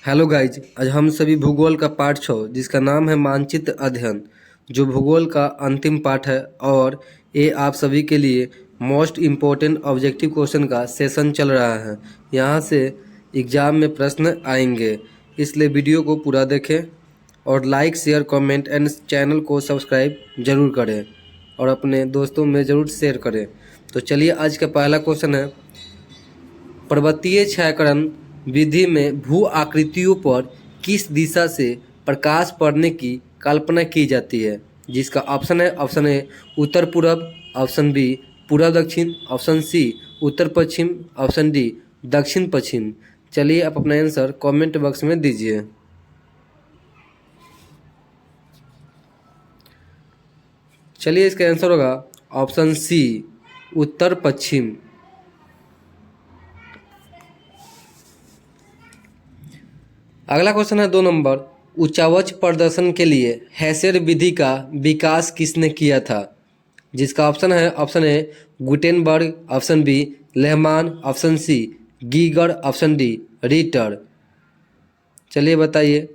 Hello guys, आज हम सभी भूगोल का पाठ 6 जिसका नाम है मानचित्र अध्ययन, जो भूगोल का अंतिम पाठ है और ये आप सभी के लिए मोस्ट इम्पोर्टेंट ऑब्जेक्टिव क्वेश्चन का सेशन चल रहा है। यहाँ से एग्ज़ाम में प्रश्न आएंगे, इसलिए वीडियो को पूरा देखें और like share comment and channel को सब्सक्राइब जरूर करें और अपने दोस्तों में ज़रूर शेयर करें। तो चलिए, आज का पहला क्वेश्चन है, पर्वतीय छायांकन विधि में भू आकृतियों पर किस दिशा से प्रकाश पड़ने की कल्पना की जाती है? जिसका ऑप्शन है, ऑप्शन ए उत्तर पूर्व, ऑप्शन बी पूर्व दक्षिण, ऑप्शन सी उत्तर पश्चिम, ऑप्शन डी दक्षिण पश्चिम। चलिए, आप अपना आंसर कमेंट बॉक्स में दीजिए। चलिए, इसका आंसर होगा ऑप्शन सी उत्तर पश्चिम। अगला क्वेश्चन है 2 नंबर, उच्चावच प्रदर्शन के लिए हेसेर विधि का विकास किसने किया था? जिसका ऑप्शन है, option A Gutenberg, option B Lehmann, option C Geiger, option D Ritter. चलिए बताइए।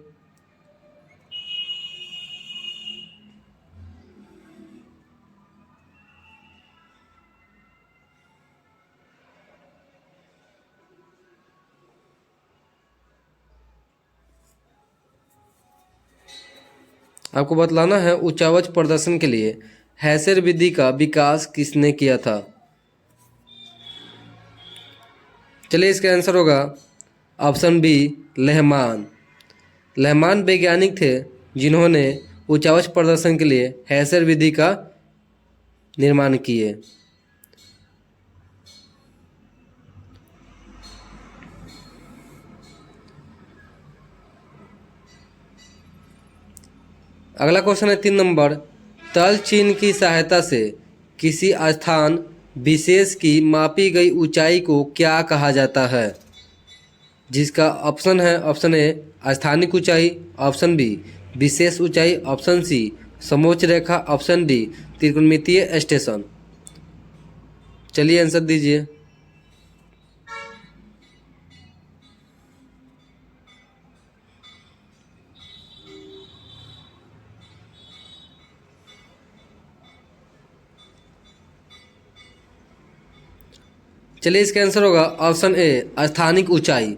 आपको बतलाना है उच्चावच प्रदर्शन के लिए हेसेर विधि का विकास किसने किया था। चलिए, इसका आंसर होगा ऑप्शन बी लेहमान। लेहमान वैज्ञानिक थे जिन्होंने उच्चावच प्रदर्शन के लिए हेसेर विधि का निर्माण किए। अगला क्वेश्चन है 3 नंबर, तल चिन्ह की सहायता से किसी स्थान विशेष की मापी गई ऊंचाई को क्या कहा जाता है? जिसका ऑप्शन है, ऑप्शन ए स्थानिक ऊंचाई, ऑप्शन बी विशेष ऊंचाई, ऑप्शन सी समोच्च रेखा, ऑप्शन डी त्रिकोणमितीय स्टेशन। चलिए आंसर दीजिए। चलिए, इसका आंसर होगा ऑप्शन ए स्थानिक ऊंचाई।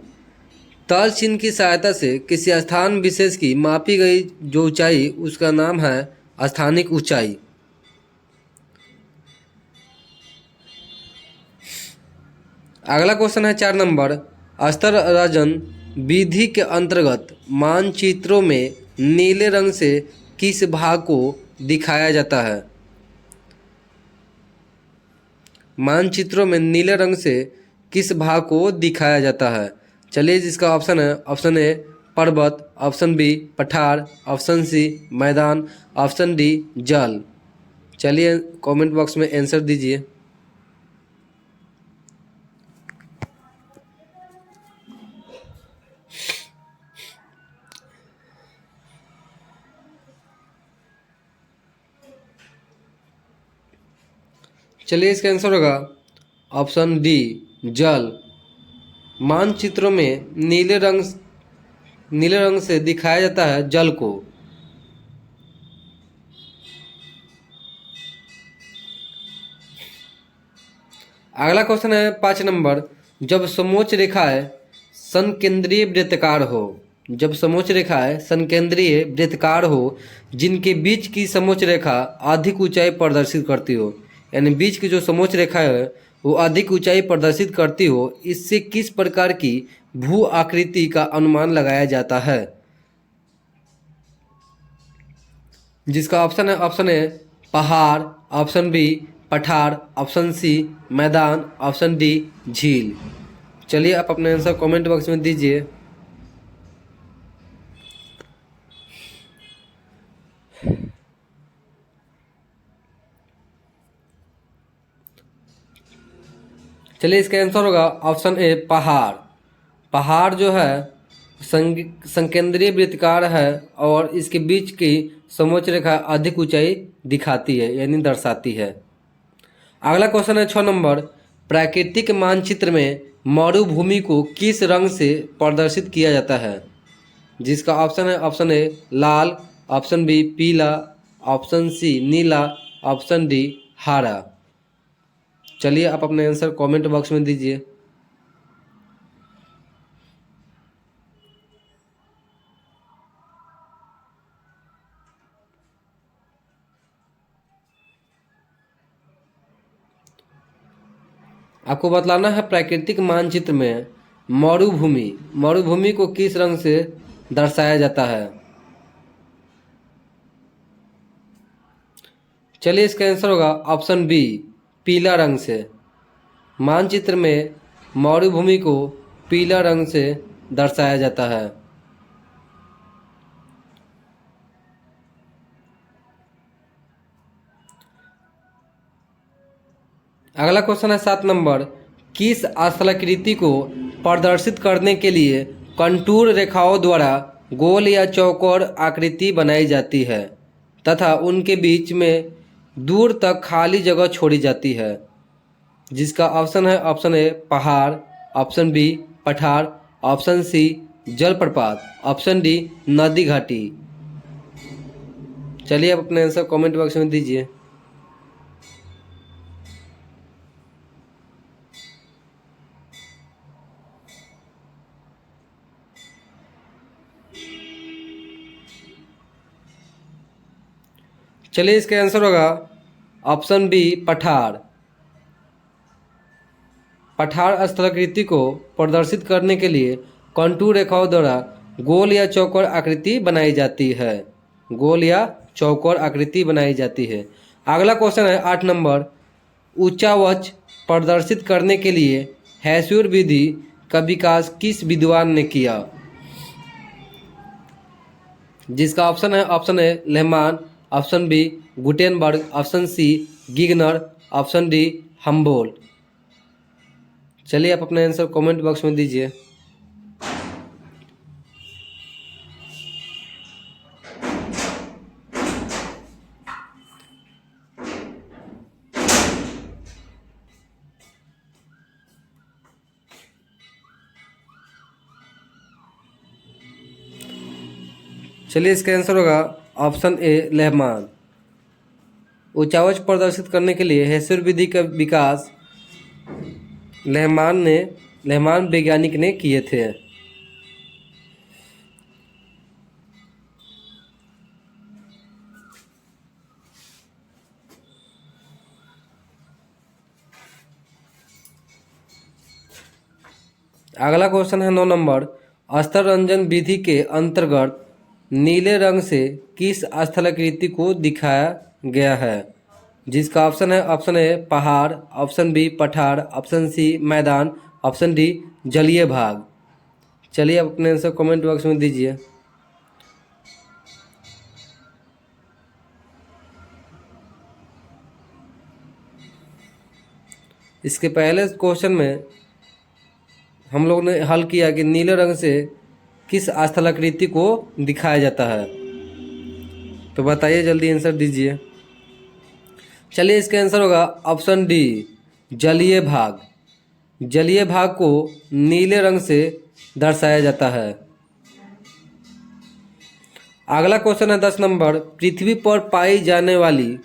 तल चिन्ह की सहायता से किसी स्थान विशेष की मापी गई जो ऊंचाई, उसका नाम है स्थानिक ऊंचाई। अगला क्वेश्चन है 4 नंबर, स्तरराजन विधि के अंतर्गत मानचित्रों में नीले रंग से किस भाग को दिखाया जाता है? मानचित्रों में नीले रंग से किस भाग को दिखाया जाता है? चलिए, जिसका ऑप्शन है, ऑप्शन ए पर्वत, ऑप्शन बी पठार, ऑप्शन सी मैदान, ऑप्शन डी जल। चलिए, कमेंट बॉक्स में आंसर दीजिए। चलिए, इसका आंसर होगा ऑप्शन डी जल। मानचित्रों में नीले रंग से दिखाया जाता है जल को। अगला क्वेश्चन है 5 नंबर, जब समोच्च रेखाएं संकेंद्रीय वृत्ताकार हो, जब समोच्च रेखाएं संकेंद्रीय वृत्ताकार हो जिनके बीच की समोच्च रेखा अधिक ऊंचाई प्रदर्शित करती हो, यानी बीच की जो समोच्च रेखा है वो अधिक ऊंचाई प्रदर्शित करती हो, इससे किस प्रकार की भू आकृति का अनुमान लगाया जाता है? जिसका ऑप्शन है, ऑप्शन ए पहाड़, ऑप्शन बी पठार, ऑप्शन सी मैदान, ऑप्शन डी झील। चलिए, आप अपना आंसर कमेंट बॉक्स में दीजिए। चलिए, इसका आंसर होगा ऑप्शन ए पहाड़। पहाड़ जो है संकेंद्रीय वृत्ताकार है और इसके बीच की समोच्च रेखा अधिक ऊंचाई दिखाती है, यानी दर्शाती है। अगला क्वेश्चन है 6 नंबर, प्राकृतिक मानचित्र में मरुभूमि को किस रंग से प्रदर्शित किया जाता है? जिसका ऑप्शन है ऑप्शन ए लाल, ऑप्शन बी पीला, ऑप्शन सी नीला, ऑप्शन डी हरा। चलिए आप अपने आंसर कमेंट बॉक्स में दीजिए। आपको बतलाना है प्राकृतिक मानचित्र में मरुभूमि को किस रंग से दर्शाया जाता है। चलिए इसका आंसर होगा ऑप्शन बी पीला रंग से। मानचित्र में मरुभूमि को पीला रंग से दर्शाया जाता है। अगला क्वेश्चन है 7 नंबर। किस स्थलाकृति को प्रदर्शित करने के लिए कंटूर रेखाओं द्वारा गोल या चौकोर आकृति बनाई जाती है तथा उनके बीच में दूर तक खाली जगह छोड़ी जाती है। जिसका ऑप्शन है ऑप्शन ए पहाड़, ऑप्शन बी पठार, ऑप्शन सी जलप्रपात, ऑप्शन डी नदी घाटी। चलिए आप अपने आंसर कमेंट बॉक्स में दीजिए। चलिए इसका आंसर होगा ऑप्शन बी पठार। पठार स्थलाकृति को प्रदर्शित करने के लिए कंटूर रेखाओं द्वारा गोल या चौकोर आकृति बनाई जाती है। गोल या चौकोर आकृति बनाई जाती है। अगला क्वेश्चन है 8 नंबर। उच्चावच प्रदर्शित करने के लिए हैस्योर विधि का विकास किस विद्वान ने किया। जिसका ऑप्शन है option A Lehmann, option B Gutenberg, option C गिगनर, ऑप्शन डी हम्बोल्ट। चलिए आप अपने आंसर कमेंट बॉक्स में दीजिए। चलिए इसका आंसर होगा ऑप्शन ए लेहमान। उच्चावच प्रदर्शित करने के लिए हैस्योर विधि का विकास लेहमान वैज्ञानिक ने किए थे। अगला क्वेश्चन है 9 नंबर। अस्तर रंजन विधि के अंतर्गत नीले रंग से किस स्थलाकृति को दिखाया गया है। जिसका ऑप्शन है ऑप्शन ए पहाड़, ऑप्शन बी पठार, ऑप्शन सी मैदान, ऑप्शन डी जलीय भाग। चलिए आप अपने आंसर कमेंट बॉक्स में दीजिए। इसके पहले क्वेश्चन में हम लोग ने हल किया कि नीले रंग से किस स्थलाकृति को दिखाया जाता है। तो बताइए जल्दी आंसर दीजिए। चलिए इसका आंसर होगा ऑप्शन डी जलीय भाग। जलीय भाग को नीले रंग से दर्शाया जाता है। अगला क्वेश्चन है 10 नंबर। पृथ्वी पर पाई जाने वाली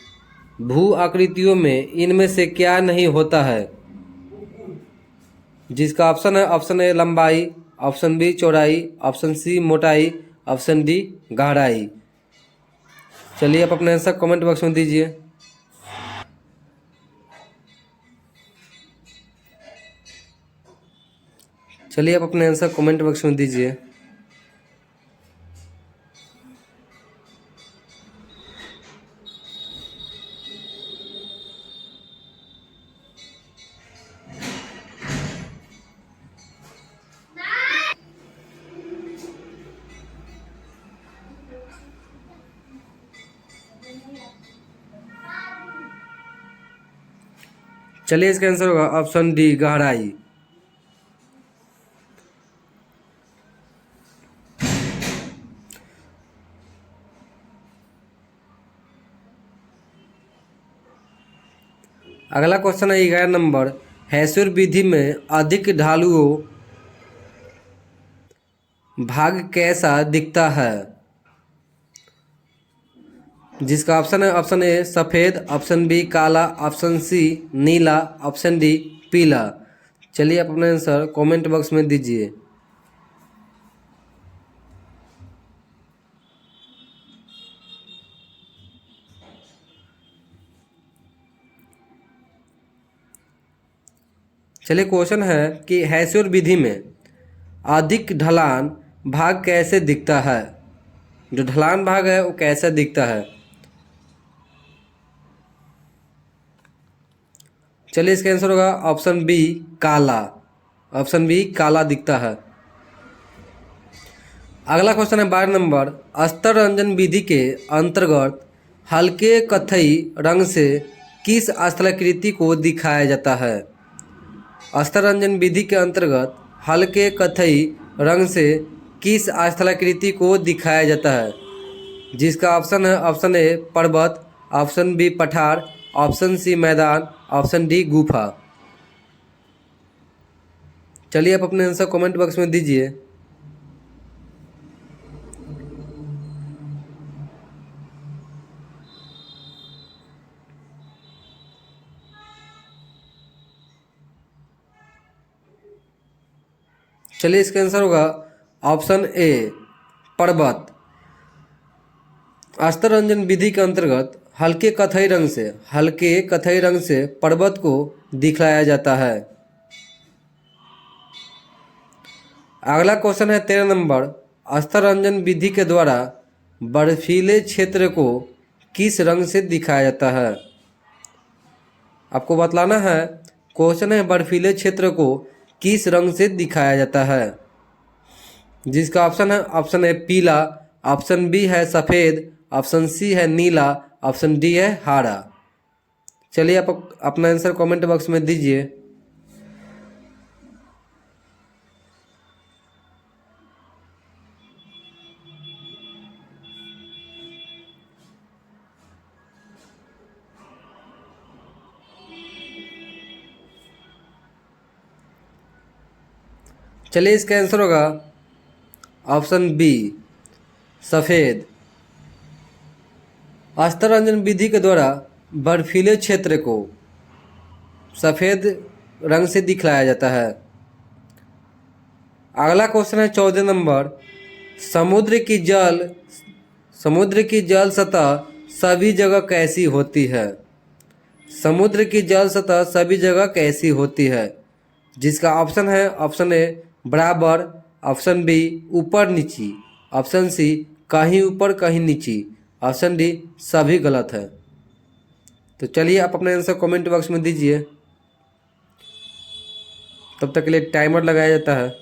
भू आकृतियों में इनमें से क्या नहीं होता है। जिसका ऑप्शन है ऑप्शन ए लंबाई, ऑप्शन बी चौड़ाई, ऑप्शन सी मोटाई, ऑप्शन डी गहराई। चलिए आप अपने आंसर कमेंट बॉक्स में दीजिए। चलिए आप अपने आंसर कमेंट बॉक्स में दीजिए। चलिए इसका आंसर होगा ऑप्शन डी गहराई। अगला क्वेश्चन है 11 नंबर। हैस्योर विधि में अधिक ढालुओं भाग कैसा दिखता है? जिसका ऑप्शन है ऑप्शन ए सफ़ेद, ऑप्शन बी काला, ऑप्शन सी नीला, ऑप्शन डी पीला। चलिए आप अपना आंसर कमेंट बॉक्स में दीजिए। चलिए क्वेश्चन है कि हेसियन विधि में अधिक ढलान भाग कैसे दिखता है? जो ढलान भाग है वो कैसे दिखता है? चलिए इसका आंसर होगा ऑप्शन बी काला। ऑप्शन बी काला दिखता है। अगला क्वेश्चन है 12 नंबर। अस्तर रंजन विधि के अंतर्गत हल्के कथई रंग से किस स्थलाकृति को दिखाया जाता है? अस्तर रंजन विधि के अंतर्गत हल्के कथई रंग से किस स्थलाकृति को दिखाया जाता है? जिसका ऑप्शन है ऑप्शन ए पर्वत, ऑप्शन बी पठार, ऑप्शन सी मैदान, ऑप्शन डी गुफा। चलिए आप अपने आंसर कमेंट बॉक्स में दीजिए। चलिए इसका आंसर होगा ऑप्शन ए पर्वत। अस्तर रंजन विधि के अंतर्गत हल्के कथई रंग से पर्वत को दिखलाया जाता है। अगला क्वेश्चन है 13 नंबर। अस्तर रंजन विधि के द्वारा बर्फीले क्षेत्र को किस रंग से दिखाया जाता है? आपको बतलाना है। क्वेश्चन है बर्फीले क्षेत्र को किस रंग से दिखाया जाता है? जिसका ऑप्शन है ऑप्शन ए पीला, ऑप्शन बी है सफ़ेद, ऑप्शन सी है नीला, ऑप्शन डी है हरा। चलिए आप अपना आंसर कमेंट बॉक्स में दीजिए। चलिए इसका आंसर होगा ऑप्शन बी सफ़ेद। अस्तर रंजन विधि के द्वारा बर्फीले क्षेत्र को सफ़ेद रंग से दिखलाया जाता है। अगला क्वेश्चन है 14 नंबर। समुद्र की जल सतह सभी जगह कैसी होती है? समुद्र की जल सतह सभी जगह कैसी होती है? जिसका ऑप्शन है ऑप्शन ए बराबर, ऑप्शन बी ऊपर नीची, ऑप्शन सी कहीं ऊपर कहीं नीची, ऑप्शन डी सभी गलत है। तो चलिए आप अपना आंसर कमेंट बॉक्स में दीजिए। तब तक के लिए टाइमर लगाया जाता है।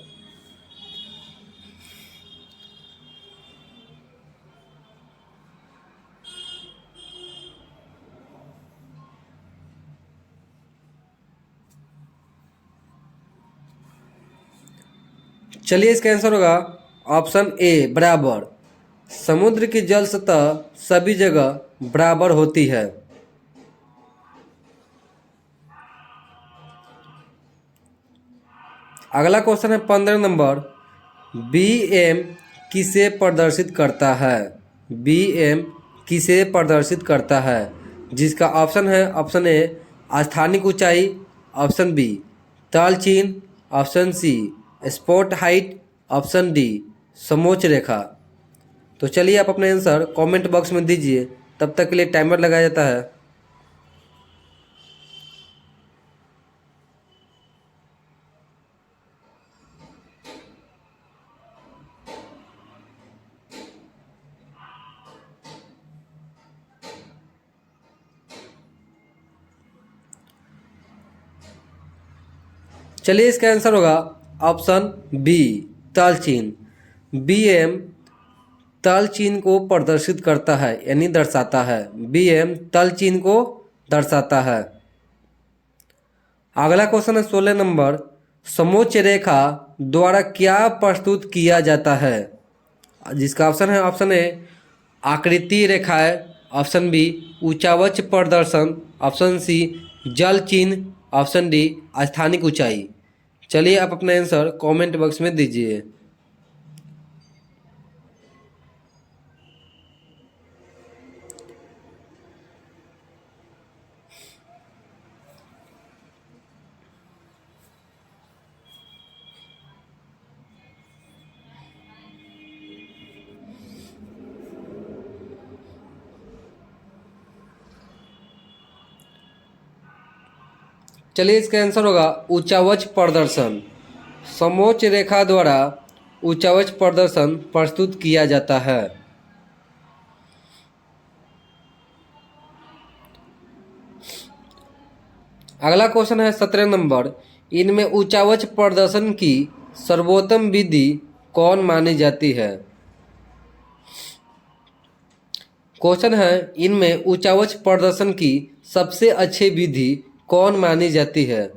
चलिए इसका आंसर होगा ऑप्शन ए बराबर। समुद्र की जल सतह सभी जगह बराबर होती है। अगला क्वेश्चन है 15 नंबर। BM किसे प्रदर्शित करता है? BM किसे प्रदर्शित करता है? जिसका ऑप्शन है ऑप्शन ए स्थानिक ऊंचाई, ऑप्शन बी तल चिन्ह, option C spot height, option D समोच्च रेखा। तो चलिए आप अपना आंसर कमेंट बॉक्स में दीजिए। तब तक के लिए टाइमर लगाया जाता है। चलिए इसका आंसर होगा ऑप्शन बी तल चिन्ह। BM तल चिन्ह को प्रदर्शित करता है यानी दर्शाता है। BM तल चिन्ह को दर्शाता है। अगला क्वेश्चन है 16 नंबर। समोच्च रेखा द्वारा क्या प्रस्तुत किया जाता है? जिसका ऑप्शन है ऑप्शन ए आकृति रेखाएं, ऑप्शन बी ऊंचावच प्रदर्शन, ऑप्शन सी जल चिन्ह, ऑप्शन डी स्थानिक ऊंचाई। चलिए आप अपना आंसर कमेंट बॉक्स में दीजिए। चलिए इसका आंसर होगा उच्चावच प्रदर्शन। समोच्च रेखा द्वारा उच्चावच प्रदर्शन प्रस्तुत किया जाता है। अगला क्वेश्चन है 17 नंबर, इनमें उच्चावच प्रदर्शन की सर्वोत्तम विधि कौन मानी जाती है। क्वेश्चन है इनमें उच्चावच प्रदर्शन की सबसे अच्छी विधि कौन मानी जाती है,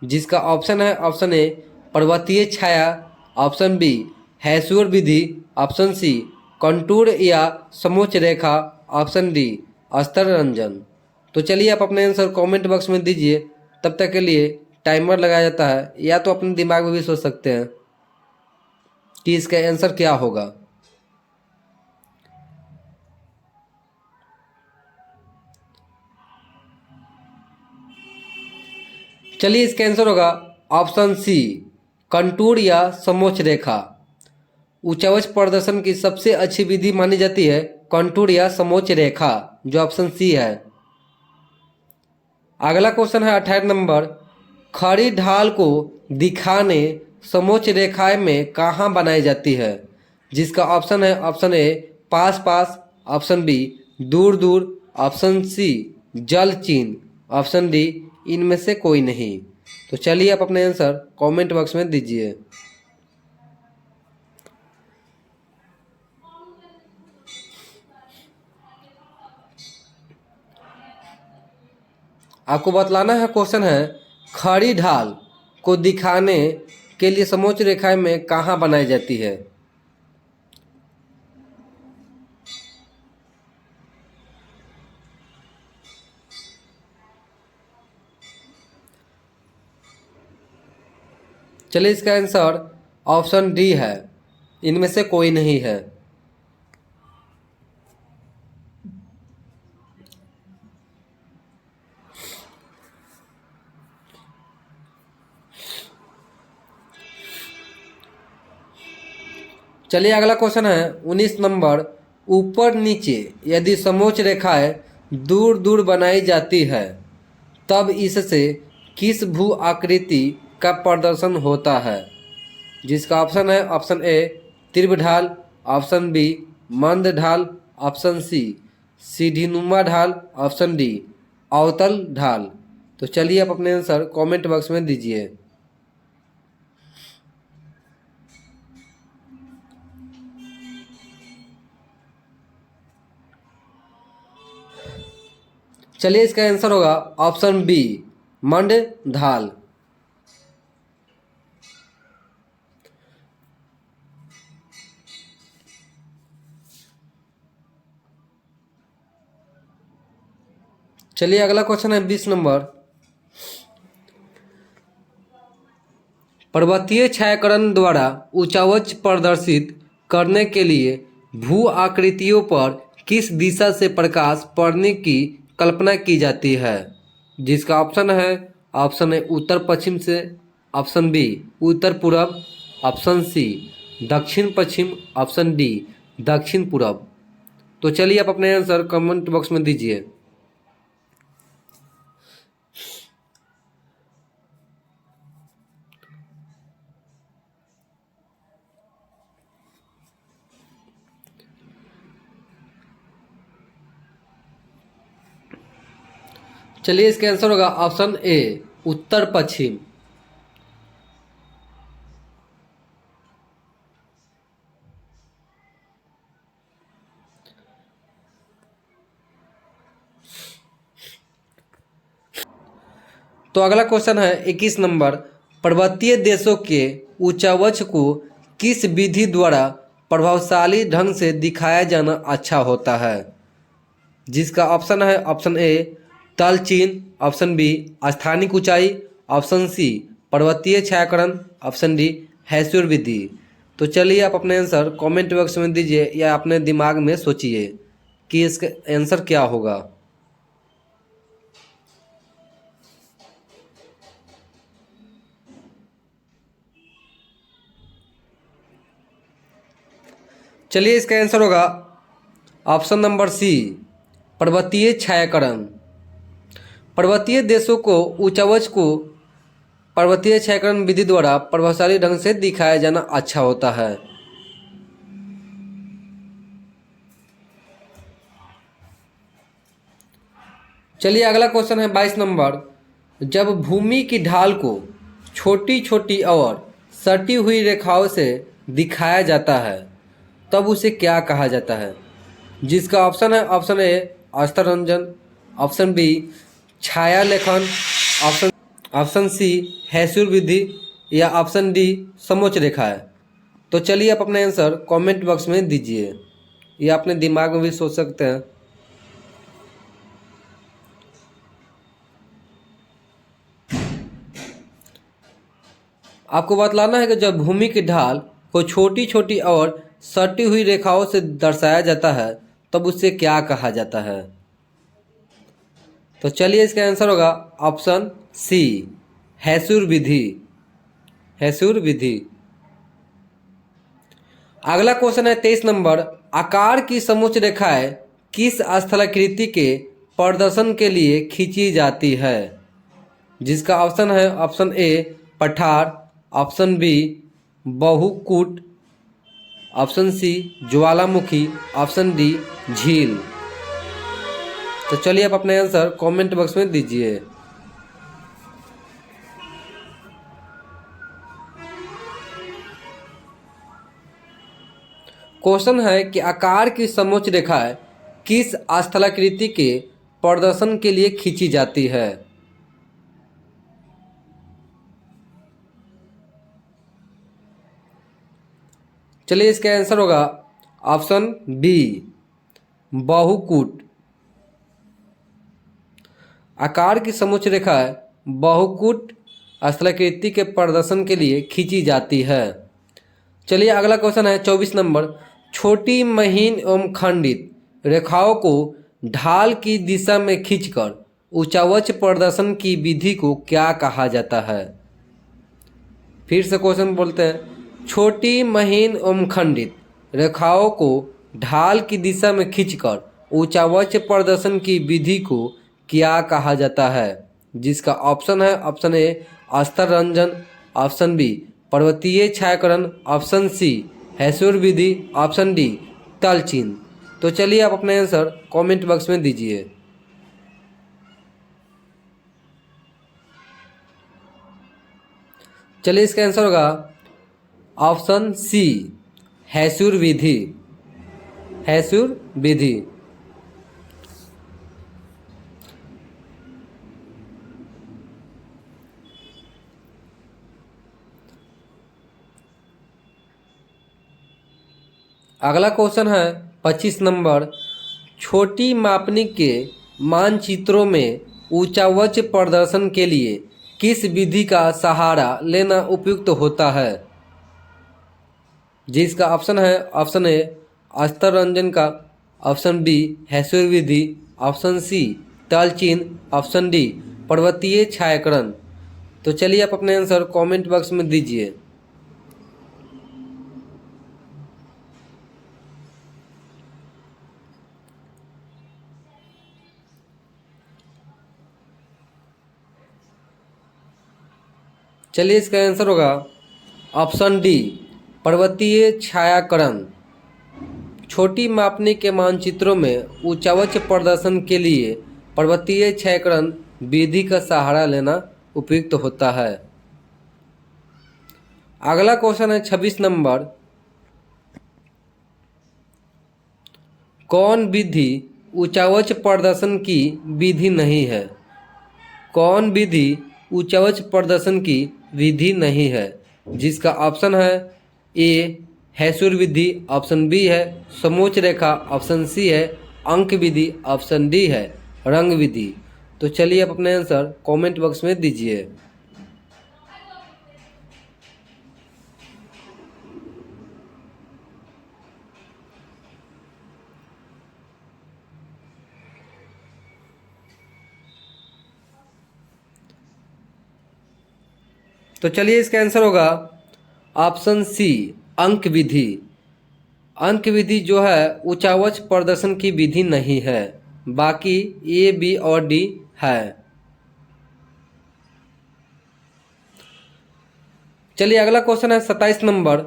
जिसका ऑप्शन है ऑप्शन ए पर्वतीय छाया, ऑप्शन बी हैसुअर विधि, ऑप्शन सी कंटूर या समोच्च रेखा, ऑप्शन डी अस्तर रंजन। तो चलिए आप अपने आंसर कमेंट बॉक्स में दीजिए। तब तक के लिए टाइमर लगाया जाता है, या तो अपने दिमाग में भी सोच सकते हैं कि इसका आंसर क्या होगा। चलिए इसका आंसर होगा ऑप्शन सी कंटूर या समोच्च रेखा। उच्चावच प्रदर्शन की सबसे अच्छी विधि मानी जाती है कंटूर या समोच्च रेखा, जो ऑप्शन सी है। अगला क्वेश्चन है 18 नंबर, खड़ी ढाल को दिखाने समोच्च रेखाएं में कहाँ बनाई जाती है, जिसका ऑप्शन है ऑप्शन ए पास पास, ऑप्शन बी दूर दूर, ऑप्शन सी जल चिन्ह, ऑप्शन डी इनमें से कोई नहीं। तो चलिए आप अपने आंसर कमेंट बॉक्स में दीजिए। आपको बतलाना है, क्वेश्चन है खड़ी ढाल को दिखाने के लिए समोच्च रेखाएं में कहाँ बनाई जाती है। चलिए इसका आंसर ऑप्शन डी है, इनमें से कोई नहीं है। चलिए अगला क्वेश्चन है 19 नंबर, ऊपर नीचे यदि समोच्च रेखाएं दूर दूर बनाई जाती है तब इससे किस भू आकृति का प्रदर्शन होता है, जिसका ऑप्शन है ऑप्शन ए तीव्र ढाल, ऑप्शन बी मंद ढाल, ऑप्शन सी सीढ़ीनुमा ढाल, ऑप्शन डी अवतल ढाल। तो चलिए आप अपने आंसर कमेंट बॉक्स में दीजिए। चलिए इसका आंसर होगा ऑप्शन बी मंड ढाल। चलिए अगला क्वेश्चन है 20 नंबर, पर्वतीय छायाकरण द्वारा उच्चावच प्रदर्शित करने के लिए भू आकृतियों पर किस दिशा से प्रकाश पड़ने की कल्पना की जाती है, जिसका ऑप्शन है ऑप्शन ए उत्तर पश्चिम से, ऑप्शन बी उत्तर पूर्व, ऑप्शन सी दक्षिण पश्चिम, ऑप्शन डी दक्षिण पूर्व। तो चलिए आप अपने आंसर कमेंट बॉक्स में दीजिए। चलिए इसका आंसर होगा ऑप्शन ए उत्तर पश्चिम। तो अगला क्वेश्चन है 21 नंबर, पर्वतीय देशों के उच्चावच को किस विधि द्वारा प्रभावशाली ढंग से दिखाया जाना अच्छा होता है, जिसका ऑप्शन है ऑप्शन ए तल चिन्ह, ऑप्शन बी स्थानिक ऊंचाई, ऑप्शन सी पर्वतीय छायाकरण, ऑप्शन डी हैसुअर विधि। तो चलिए आप अपने आंसर कमेंट बॉक्स में दीजिए या अपने दिमाग में सोचिए कि इसका आंसर क्या होगा। चलिए इसका आंसर होगा ऑप्शन नंबर सी पर्वतीय छायाकरण। पर्वतीय देशों को उच्चावच को पर्वतीय छायांकन विधि द्वारा प्रभावशाली ढंग से दिखाया जाना अच्छा होता है। चलिए अगला क्वेश्चन है 22 नंबर। जब भूमि की ढाल को छोटी छोटी और सटी हुई रेखाओं से दिखाया जाता है तब उसे क्या कहा जाता है? जिसका ऑप्शन है ऑप्शन ए अस्तर रंजन, ऑप्शन बी छाया लेखन, ऑप्शन सी हैसूर विधि या ऑप्शन डी समोच्च रेखा है। तो चलिए आप अपना आंसर कमेंट बॉक्स में दीजिए या अपने दिमाग में भी सोच सकते हैं। आपको बतलाना है कि जब भूमि की ढाल को छोटी छोटी और सटी हुई रेखाओं से दर्शाया जाता है तब उससे क्या कहा जाता है? तो चलिए इसका आंसर होगा ऑप्शन सी हैसूर विधि। हैसूर विधि। अगला क्वेश्चन है 23 नंबर। आकार की समोच्च रेखाएं किस स्थलाकृति के प्रदर्शन के लिए खींची जाती है? जिसका ऑप्शन है ऑप्शन ए पठार, ऑप्शन बी बहुकूट, ऑप्शन सी ज्वालामुखी, ऑप्शन डी झील। तो चलिए आप अपने आंसर कमेंट बॉक्स में दीजिए। क्वेश्चन है कि आकार की समोच्च रेखाएं किस स्थलाकृति के प्रदर्शन के लिए खींची जाती है? चलिए इसका आंसर होगा ऑप्शन बी बहुकूट। आकार की समोच्च रेखाएं बहुकूट स्थलाकृति के प्रदर्शन के लिए खींची जाती है। चलिए अगला क्वेश्चन है 24 नंबर। छोटी महीन एवं खंडित रेखाओं को ढाल की दिशा में खींचकर उच्चावच प्रदर्शन की विधि को क्या कहा जाता है? फिर से क्वेश्चन बोलते हैं। छोटी महीन एवं खंडित रेखाओं को ढाल की दिशा में खींचकर उच्चावच प्रदर्शन की विधि को क्या कहा जाता है? जिसका ऑप्शन है ऑप्शन ए अस्तर रंजन, ऑप्शन बी पर्वतीय छायांकन, ऑप्शन सी हैसूर विधि, ऑप्शन डी तल चिन्ह। तो चलिए आप अपना आंसर कमेंट बॉक्स में दीजिए। चलिए इसका आंसर होगा ऑप्शन सी हैसूर विधि। हैसूर विधि। अगला क्वेश्चन है 25 नंबर। छोटी मापनिक के मानचित्रों में उच्चावच प्रदर्शन के लिए किस विधि का सहारा लेना उपयुक्त होता है? जिसका ऑप्शन है ऑप्शन ए अस्तर रंजन का, ऑप्शन बी हैसूर विधि, ऑप्शन सी तल चिन्ह, ऑप्शन डी पर्वतीय छायांकन। तो चलिए आप अपने आंसर कमेंट बॉक्स में दीजिए। चलिए इसका आंसर होगा ऑप्शन डी पर्वतीय छायांकन। छोटी मापनिक के मानचित्रों में उच्चावच प्रदर्शन के लिए पर्वतीय छायांकन विधि का सहारा लेना उपयुक्त होता है। अगला क्वेश्चन है 26 नंबर। कौन विधि उच्चावच प्रदर्शन की विधि नहीं है? कौन विधि उच्चावच प्रदर्शन की विधि नहीं है? जिसका ऑप्शन है ए हैसूर विधि, ऑप्शन बी है समोच्च रेखा, ऑप्शन सी है अंक विधि, ऑप्शन डी है रंग विधि। तो चलिए आप अपने आंसर कमेंट बॉक्स में दीजिए। तो चलिए इसका आंसर होगा ऑप्शन सी अंक विधि। अंक विधि जो है उच्चावच प्रदर्शन की विधि नहीं है, बाकी ए बी और डी है। चलिए अगला क्वेश्चन है 27 नंबर।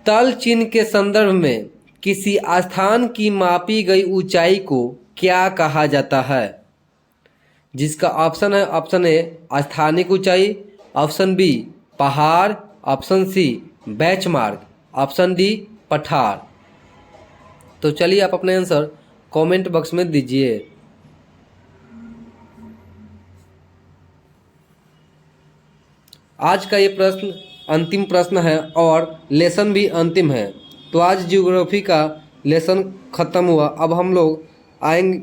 तल चिन्ह के संदर्भ में किसी स्थान की मापी गई ऊंचाई को क्या कहा जाता है? जिसका ऑप्शन है ऑप्शन ए स्थानिक ऊंचाई, ऑप्शन बी पहाड़, option C benchmark, option D पठार। तो चलिए आप अपने आंसर कमेंट बॉक्स में दीजिए। आज का ये प्रश्न अंतिम प्रश्न है और लेसन भी अंतिम है। तो आज ज्योग्राफी का लेसन ख़त्म हुआ। अब हम लोग आएंगे,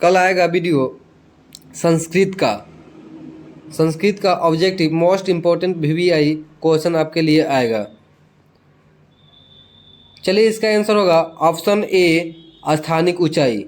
कल आएगा वीडियो संस्कृत का objective most important VVI question आपके लिए आएगा। चलिए इसका आंसर होगा ऑप्शन ए स्थानिक ऊंचाई।